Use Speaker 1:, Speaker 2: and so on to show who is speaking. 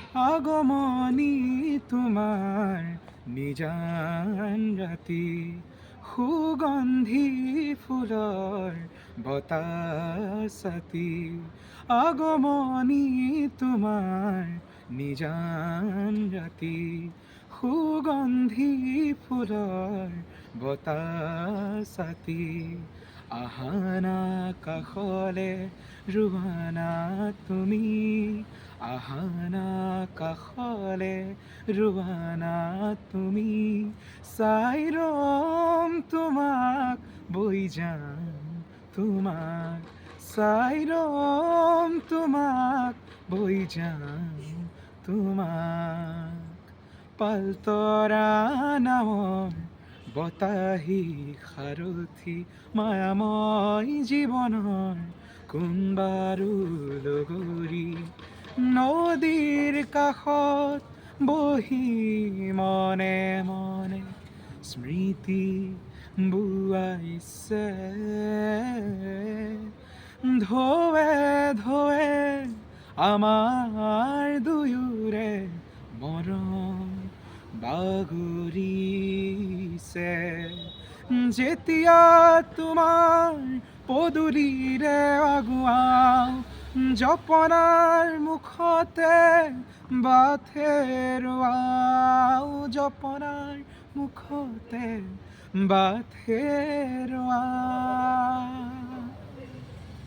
Speaker 1: আগমনী তোমাৰ নিজান ৰাতি, সুগন্ধি ফুলৰ বতাহ আগমনী তোমাৰ নিজান ৰাতি, সুগন্ধি ফুলৰ বতাহ আহানা কাষলে ৰোৱানা তুমি, আহানা কাষলে ৰোৱানা তুমি, চাই ৰম তোমাক বৈ যাম তোমাক, চাই ৰম তোমাক বৈ যাম তোমাক। পালতৰা নামৰ বতাহী সাৰথি, মায়াময় জীৱনৰ কোনবাৰো লগৰী, নদীৰ কাষত বহি মনে মনে স্মৃতি বোৱাইছে, ঢৌৱে ঢৌৱে আমাৰ দুয়োৰে মৰম বাগৰিছে। যেতিয়া তোমাৰ পদূলিৰে আগুৱাও, জপনাৰ মুখতে বাট হেৰুৱাও, জপনাৰ মুখতে বাট হেৰুৱাও।